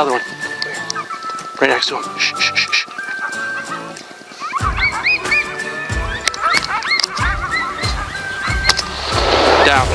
the other one. Right next to him. Shh, shh, shh, shh. Down.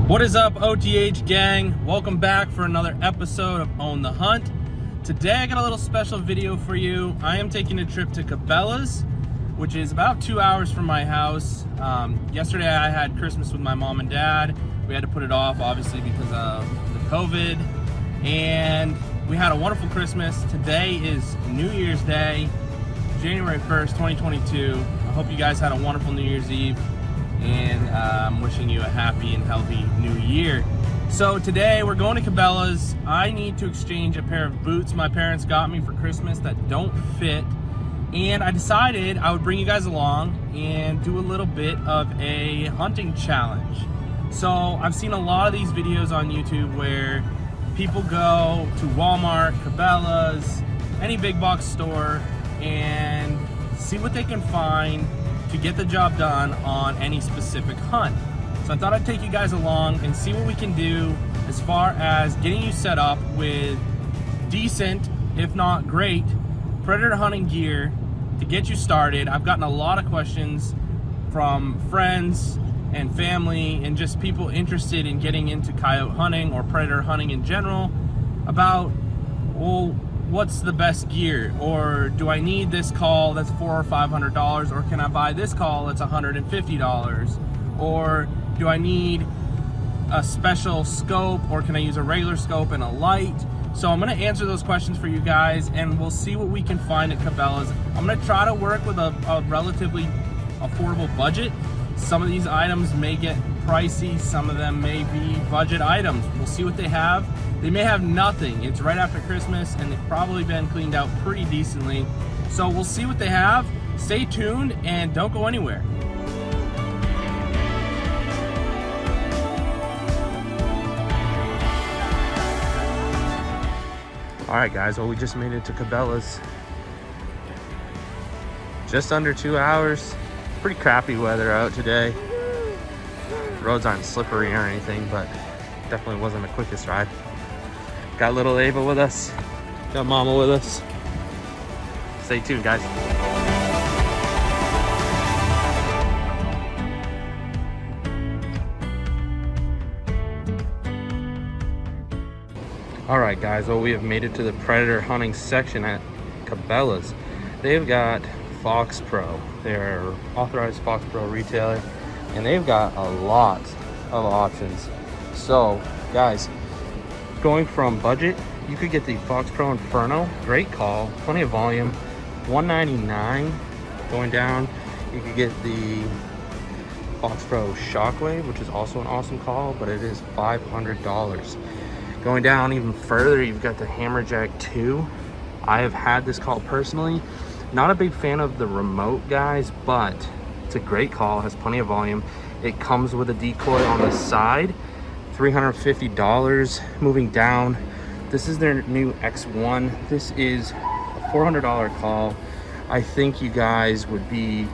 What is up, OTH gang? Welcome back for another episode of Own the Hunt. Today I got a little special video for you. I am taking a trip to Cabelas, which is about 2 hours from my house. Yesterday I had Christmas with my mom and dad. We had to put it off, obviously, because of the COVID. And we had a wonderful Christmas. Today is New Year's Day, January 1st, 2022. I hope you guys had a wonderful New Year's Eve. And I'm wishing you a happy and healthy new year. So today we're going to Cabelas. I need to exchange a pair of boots my parents got me for Christmas that don't fit. And I decided I would bring you guys along and do a little bit of a hunting challenge. So I've seen a lot of these videos on YouTube where people go to Walmart, Cabelas, any big box store, and see what they can find to get the job done on any specific hunt. So I thought I'd take you guys along and see what we can do as far as getting you set up with decent, if not great, predator hunting gear to get you started. I've gotten a lot of questions from friends and family and just people interested in getting into coyote hunting or predator hunting in general about, well, what's the best gear? Or do I need this call that's $400 or $500? Or can I buy this call that's $150? Or do I need a special scope? Or can I use a regular scope and a light? So I'm gonna answer those questions for you guys, and we'll see what we can find at Cabelas. I'm gonna try to work with a relatively affordable budget. Some of these items may get pricey, some of them may be budget items. We'll see what they have. They may have nothing. It's right after Christmas and they've probably been cleaned out pretty decently. So we'll see what they have. Stay tuned and don't go anywhere. All right guys, well we just made it to Cabelas. Just under 2 hours. Pretty crappy weather out today. Roads aren't slippery or anything, but definitely wasn't the quickest ride. Got little Ava with us. Got Mama with us. Stay tuned, guys. All right, guys. Well, we have made it to the predator hunting section at Cabelas. They've got Fox Pro. They're authorized Fox Pro retailer, and they've got a lot of options. So, guys, going from budget, you could get the Fox Pro Inferno, great call, plenty of volume, $199. Going down, you could get the Fox Pro Shockwave, which is also an awesome call, but it is $500. Going down even further, you've got the Hammerjack 2. I have had this call personally. Not a big fan of the remote, guys, but it's a great call, has plenty of volume. It comes with a decoy on the side. $350. Moving down, this is their new X1. This is a $400 call. I think you guys would be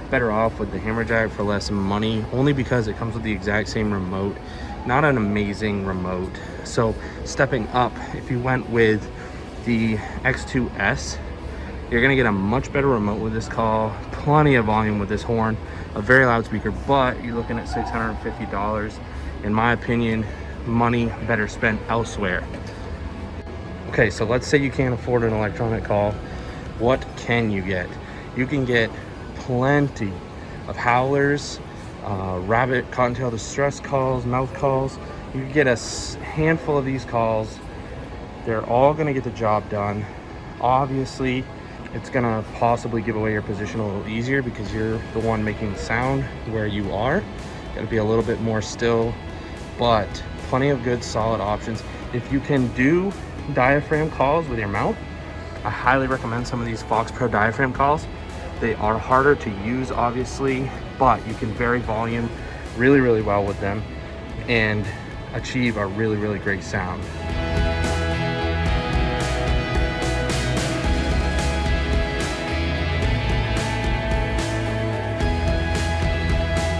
better off with the Hammerjack for less money, only because it comes with the exact same remote. Not an amazing remote. So stepping up, if you went with the X2S, you're gonna get a much better remote with this call, plenty of volume with this horn, a very loud speaker, but you're looking at $650. In my opinion, money better spent elsewhere. Okay, so let's say you can't afford an electronic call. What can you get? You can get plenty of howlers, rabbit, cottontail distress calls, mouth calls. You can get a handful of these calls. They're all gonna get the job done. Obviously, it's gonna possibly give away your position a little easier because you're the one making sound where you are. Gotta be a little bit more still, but plenty of good solid options. If you can do diaphragm calls with your mouth, I highly recommend some of these Fox Pro diaphragm calls. They are harder to use, obviously, but you can vary volume really, really well with them and achieve a really, really great sound.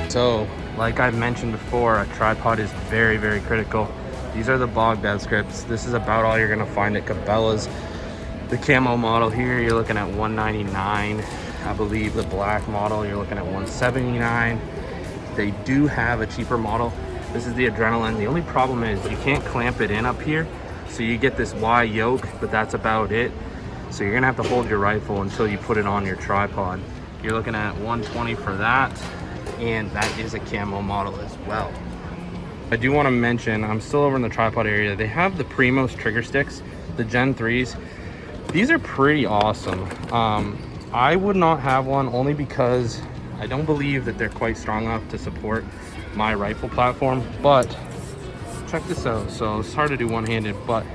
So, like I've mentioned before, a tripod is very, very critical. These are the bog bed scripts. This is about all you're gonna find at Cabela's. The camo model here, you're looking at $199. I believe the black model, you're looking at $179. They do have a cheaper model. This is the Adrenaline. The only problem is you can't clamp it in up here. So you get this Y yoke, but that's about it. So you're gonna have to hold your rifle until you put it on your tripod. You're looking at $120 for that. And that is a camo model as well. I do want to mention, I'm still over in the tripod area. They have the Primos trigger sticks, the Gen 3s. These are pretty awesome. I would not have one only because I don't believe that they're quite strong enough to support my rifle platform, but check this out. So it's hard to do one-handed, but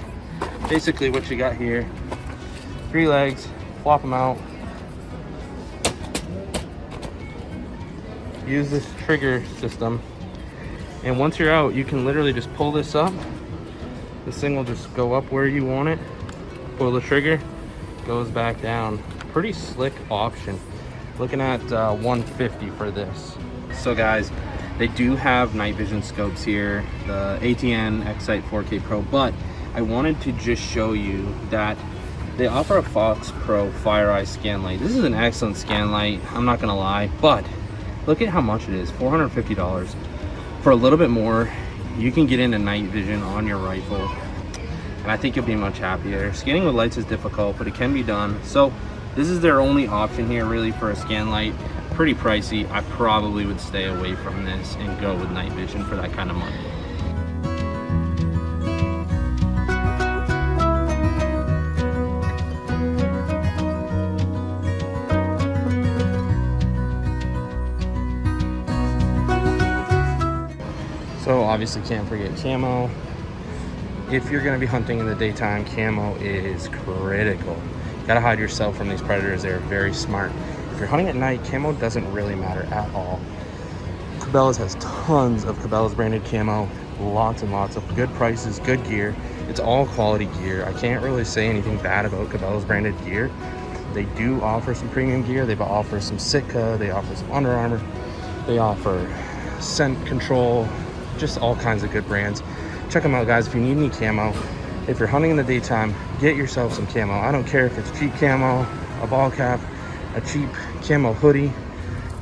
basically what you got here, 3 legs, flop them out, use this trigger system, and once you're out, you can literally just pull this up. This thing will just go up where you want it, pull the trigger, goes back down. Pretty slick option. Looking at $150 for this. So guys, they do have night vision scopes here, the ATN X-Sight 4K Pro, but I wanted to just show you that they offer a Fox Pro FireEye scan light. This is an excellent scan light, I'm not gonna lie, but look at how much it is, $450. For a little bit more, you can get into night vision on your rifle, and I think you'll be much happier. Scanning with lights is difficult, but it can be done. So this is their only option here really for a scan light. Pretty pricey. I probably would stay away from this and go with night vision for that kind of money. So obviously can't forget camo. If you're gonna be hunting in the daytime, camo is critical. You gotta hide yourself from these predators. They're very smart. If you're hunting at night, camo doesn't really matter at all. Cabela's has tons of Cabela's branded camo, lots and lots of good prices, good gear. It's all quality gear. I can't really say anything bad about Cabela's branded gear. They do offer some premium gear. They offer some Sitka, they offer some Under Armour, they offer scent control, just all kinds of good brands. Check them out, guys. If you need any camo, if you're hunting in the daytime, get yourself some camo. I don't care if it's cheap camo, a ball cap, a cheap camo hoodie.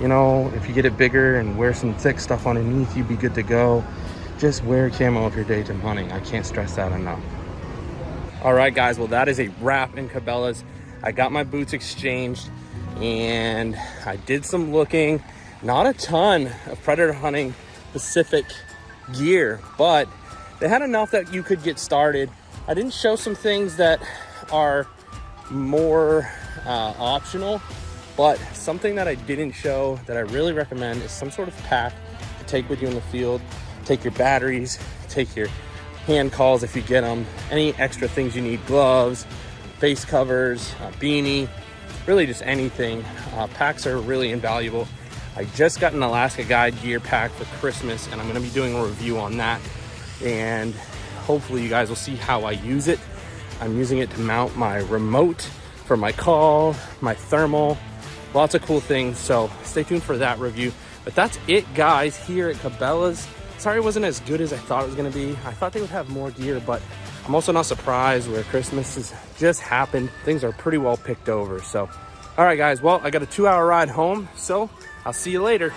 You know, if you get it bigger and wear some thick stuff underneath, you'd be good to go. Just wear camo if you're daytime hunting. I can't stress that enough. All right, guys. Well, that is a wrap in Cabela's. I got my boots exchanged and I did some looking. Not a ton of predator hunting specific gear, but they had enough that you could get started. I didn't show some things that are more optional, but something that I didn't show that I really recommend is some sort of pack to take with you in the field. Take your batteries, take your hand calls if you get them, any extra things you need, gloves, face covers, a beanie, really just anything. Packs are really invaluable. I just got an Alaska Guide gear pack for Christmas, and I'm going to be doing a review on that, and hopefully you guys will see how I use it. I'm using it to mount my remote for my call, my thermal, lots of cool things, so stay tuned for that review. But that's it, guys, here at Cabela's. Sorry it wasn't as good as I thought it was going to be. I thought they would have more gear, but I'm also not surprised where Christmas has just happened. Things are pretty well picked over. So, all right, guys, well, I got a 2-hour ride home, so I'll see you later.